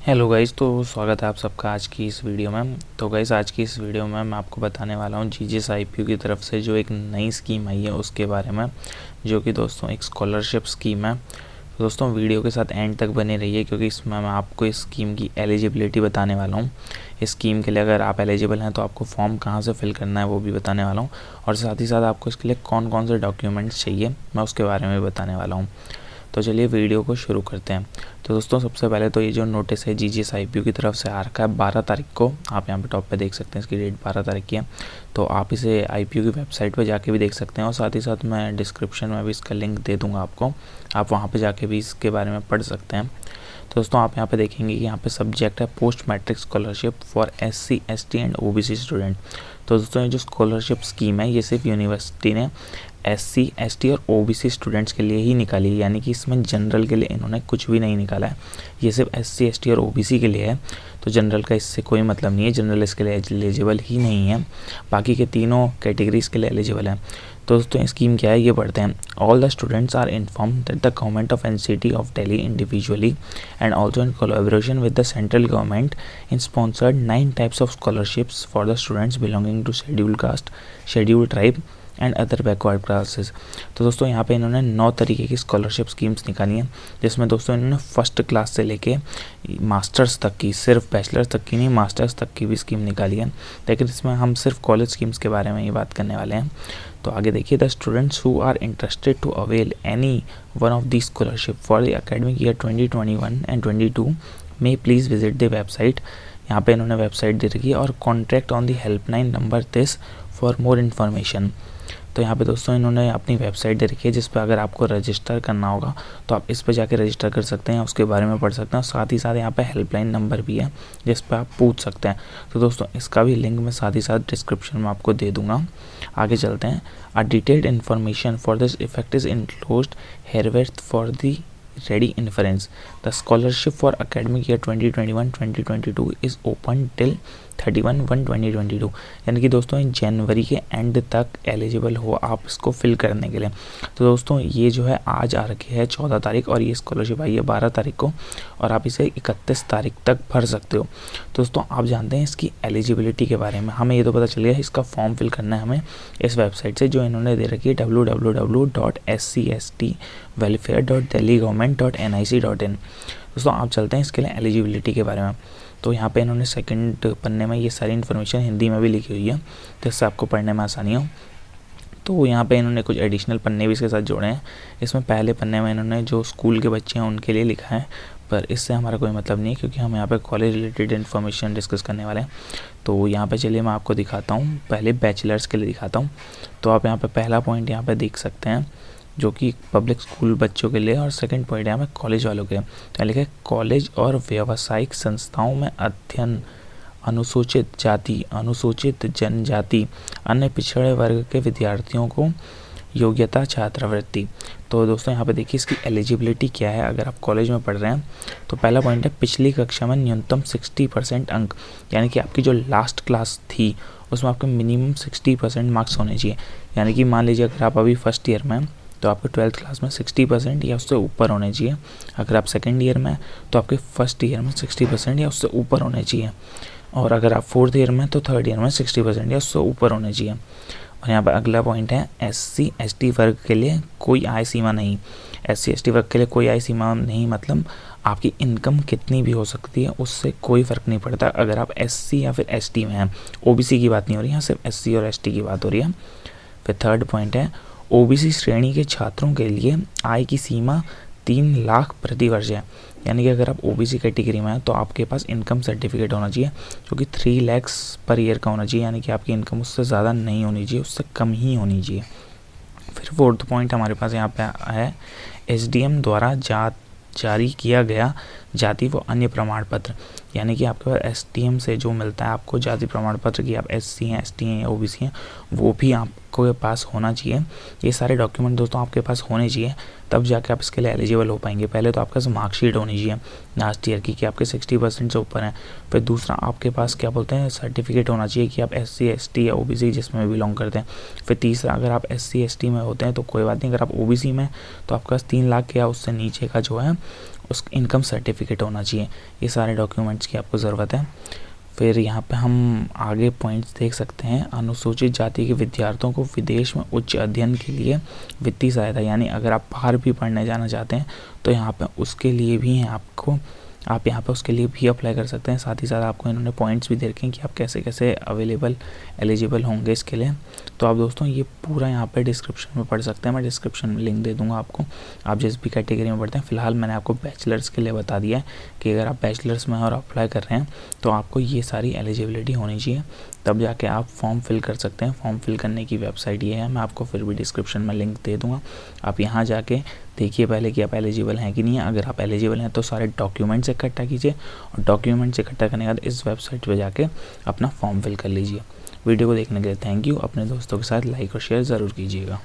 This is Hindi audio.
हेलो गाइस, तो स्वागत है आप सबका आज की इस वीडियो में। तो गाइस आज की इस वीडियो में मैं आपको बताने वाला हूँ जीजीएसआईपीयू की तरफ से जो एक नई स्कीम आई है उसके बारे में, जो कि दोस्तों एक स्कॉलरशिप स्कीम है। तो दोस्तों वीडियो के साथ एंड तक बने रहिए, क्योंकि इसमें मैं आपको इस स्कीम की एलिजिबिलिटी बताने वाला हूँ। इस स्कीम के लिए अगर आप एलिजिबल हैं तो आपको फॉर्म कहाँ से फिल करना है वो भी बताने वाला हूँ, और साथ ही साथ आपको इसके लिए कौन कौन से डॉक्यूमेंट्स चाहिए मैं उसके बारे में भी बताने वाला हूँ। तो चलिए वीडियो को शुरू करते हैं। तो दोस्तों सबसे पहले तो ये जो नोटिस है जीजीएसआईपीयू की तरफ से आ रखा है 12 तारीख को, आप यहाँ पे टॉप पे देख सकते हैं, इसकी डेट 12 तारीख की है। तो आप इसे आईपीयू की वेबसाइट पे जाके भी देख सकते हैं, और साथ ही साथ मैं डिस्क्रिप्शन में भी इसका लिंक दे दूँगा आपको, आप वहाँ पर जाके भी इसके बारे में पढ़ सकते हैं। तो दोस्तों आप यहाँ पे देखेंगे कि यहाँ पे सब्जेक्ट है post matric scholarship for SC, ST and OBC student. तो दोस्तों ये जो स्कॉलरशिप स्कीम है ये सिर्फ यूनिवर्सिटी ने एससी, एसटी और ओबीसी स्टूडेंट्स के लिए ही निकाली है, यानी कि इसमें जनरल के लिए इन्होंने कुछ भी नहीं निकाला है। ये सिर्फ एससी, एसटी और ओबीसी के लिए है, तो जनरल का इससे कोई मतलब नहीं है, जनरल इसके लिए एलिजिबल ही नहीं है, बाकी के तीनों कैटेगरीज के लिए एलिजिबल है। तो दोस्तों स्कीम क्या है ये पढ़ते हैं। All the students are informed that the government of NCT of Delhi individually and also in collaboration with the central government in sponsored 9 types of scholarships for the students belonging to scheduled caste, scheduled tribe and other backward classes. तो दोस्तों यहाँ पे इन्होंने 9 तरीके की स्कॉलरशिप स्कीम्स निकाली हैं, जिसमें दोस्तों इन्होंने फर्स्ट क्लास से लेके मास्टर्स तक की, सिर्फ बैचलर्स तक की नहीं मास्टर्स तक की भी स्कीम निकाली है, लेकिन इसमें हम सिर्फ कॉलेज स्कीम्स के बारे में ही बात करने वाले हैं। तो आगे देखिए, the students who are interested to avail any one of the scholarship for the academic year 2021 and 22 may please visit the website. यहाँ पे इन्होंने वेबसाइट दे रखी है, और contact on the helpline number this for more information. तो यहाँ पे दोस्तों इन्होंने अपनी वेबसाइट दे रखी है, जिस पर अगर आपको रजिस्टर करना होगा तो आप इस पर जाके रजिस्टर कर सकते हैं, उसके बारे में पढ़ सकते हैं, और साथ ही साथ यहाँ पे हेल्पलाइन नंबर भी है जिस पर आप पूछ सकते हैं। तो दोस्तों इसका भी लिंक मैं साथ ही साथ डिस्क्रिप्शन में आपको दे दूँगा। आगे चलते हैं। A detailed information for this effect is enclosed herewith for the ready inference. The scholarship for academic year 2021-2022 is open till 31/1/2022, यानी कि दोस्तों जनवरी के एंड तक एलिजिबल हो आप इसको फिल करने के लिए। तो दोस्तों ये जो है आज आ रखी है 14 तारीख, और ये स्कॉलरशिप आई है 12 तारीख को, और आप इसे 31 तारीख तक भर सकते हो। तो दोस्तों आप जानते हैं इसकी एलिजिबिलिटी के बारे में, हमें ये तो पता चल गया इसका फॉर्म फिल करना है हमें इस वेबसाइट से जो इन्होंने दे रखी है www.scst.welfare.delhi-government.nic.in। दोस्तों आप चलते हैं इसके लिए एलिजिबिलिटी के बारे में। तो यहाँ पे इन्होंने सेकंड पन्ने में ये सारी इन्फॉर्मेशन हिंदी में भी लिखी हुई है, जिससे आपको पढ़ने में आसानी हो। तो यहाँ पे इन्होंने कुछ एडिशनल पन्ने भी इसके साथ जोड़े हैं। इसमें पहले पन्ने में इन्होंने जो स्कूल के बच्चे हैं उनके लिए लिखा है, पर इससे हमारा कोई मतलब नहीं है, क्योंकि हम यहाँ पे कॉलेज रिलेटेड इन्फॉर्मेशन डिस्कस करने वाले हैं। तो यहाँ पे चलिए मैं आपको दिखाता हूँ, पहले बैचलर्स के लिए दिखाता हूँ। तो आप यहाँ पे पहला पॉइंट यहाँ पे देख सकते हैं, जो कि पब्लिक स्कूल बच्चों के लिए, और सेकंड पॉइंट यहाँ पे कॉलेज वालों के लिए। तो लिखा है कॉलेज और व्यावसायिक संस्थाओं में अध्ययन अनुसूचित जाति, अनुसूचित जनजाति, अन्य पिछड़े वर्ग के विद्यार्थियों को योग्यता छात्रवृत्ति। तो दोस्तों यहाँ पे देखिए इसकी एलिजिबिलिटी क्या है। अगर आप कॉलेज में पढ़ रहे हैं तो पहला पॉइंट है पिछली कक्षा में न्यूनतम 60% अंक, यानी कि आपकी जो लास्ट क्लास थी उसमें आपके मिनिमम 60% मार्क्स होने चाहिए। यानी कि मान लीजिए अगर आप अभी फर्स्ट ईयर में हैं तो आपके 12th क्लास में 60% या उससे ऊपर होने चाहिए। अगर आप सेकेंड ईयर में तो आपके फर्स्ट ईयर में 60% या उससे ऊपर होने चाहिए, और अगर आप फोर्थ ईयर में तो थर्ड ईयर में 60% या उससे ऊपर होने चाहिए। और यहाँ पर अगला पॉइंट है एससी, एसटी वर्ग के लिए कोई आय सीमा नहीं। एससी, एसटी वर्ग के लिए कोई आय सीमा नहीं, मतलब आपकी इनकम कितनी भी हो सकती है, उससे कोई फ़र्क नहीं पड़ता अगर आप एससी या फिर एसटी में हैं। ओबीसी की बात नहीं हो रही है, सिर्फ एससी और एसटी की बात हो रही है। फिर थर्ड पॉइंट है ओबीसी श्रेणी के छात्रों के लिए आय की सीमा 3 लाख प्रति वर्ष है। यानी कि अगर आप ओबीसी कैटेगरी में हैं तो आपके पास इनकम सर्टिफिकेट होना चाहिए, जो कि 3 लाख पर ईयर का होना चाहिए, यानी कि आपकी इनकम उससे ज़्यादा नहीं होनी चाहिए, उससे कम ही होनी चाहिए। फिर फोर्थ पॉइंट हमारे पास यहाँ पे है एसडीएम द्वारा जारी किया गया जाति व अन्य प्रमाण पत्र, यानी कि आपके पास एसडीएम से जो मिलता है आपको जाति प्रमाण पत्र कि आप एससी हैं, एसटी हैं या ओबीसी हैं, वो भी आपके पास होना चाहिए। ये सारे डॉक्यूमेंट दोस्तों आपके पास होने चाहिए, तब जाके आप इसके लिए एलिजिबल हो पाएंगे। पहले तो आपके पास मार्कशीट होनी चाहिए लास्ट ईयर की कि आपके 60% से ऊपर हैं। फिर दूसरा आपके पास क्या बोलते हैं सर्टिफिकेट होना चाहिए कि आप एससी, एसटी या ओबीसी जिसमें बिलोंग करते हैं। फिर तीसरा अगर आप एससी, एसटी में होते हैं तो कोई बात नहीं, अगर आप ओबीसी में तो आपके पास 3 लाख या उससे नीचे का जो है उस इनकम सर्टिफिकेट होना चाहिए। ये सारे डॉक्यूमेंट्स की आपको ज़रूरत है। फिर यहाँ पे हम आगे पॉइंट्स देख सकते हैं। अनुसूचित जाति के विद्यार्थियों को विदेश में उच्च अध्ययन के लिए वित्तीय सहायता, यानी अगर आप बाहर भी पढ़ने जाना चाहते हैं तो यहाँ पे उसके लिए भी आप यहाँ पे उसके लिए भी अप्लाई कर सकते हैं। साथ ही साथ आपको इन्होंने पॉइंट्स भी दे रखे हैं कि आप कैसे कैसे एलिजिबल होंगे इसके लिए। तो आप दोस्तों ये पूरा यहाँ पे डिस्क्रिप्शन में पढ़ सकते हैं। मैं डिस्क्रिप्शन में लिंक दे दूँगा आपको, आप जिस भी कैटेगरी में पढ़ते हैं। फ़िलहाल मैंने आपको बैचलर्स के लिए बता दिया है कि अगर आप बैचलर्स में और अप्लाई कर रहे हैं तो आपको ये सारी एलिजिबिलिटी होनी चाहिए, तब जाके आप फॉर्म फिल कर सकते हैं। फॉर्म फिल करने की वेबसाइट ये है, मैं आपको फिर भी डिस्क्रिप्शन में लिंक दे दूँगा। आप यहाँ जाके देखिए पहले कि आप एलिजिबल हैं कि नहीं है। अगर आप एलिजिबल हैं तो सारे डॉक्यूमेंट्स इकट्ठा कीजिए, और डॉक्यूमेंट्स इकट्ठा करने के बाद इस वेबसाइट पे जाके अपना फॉर्म फिल कर लीजिए। वीडियो को देखने के लिए थैंक यू। अपने दोस्तों के साथ लाइक और शेयर ज़रूर कीजिएगा।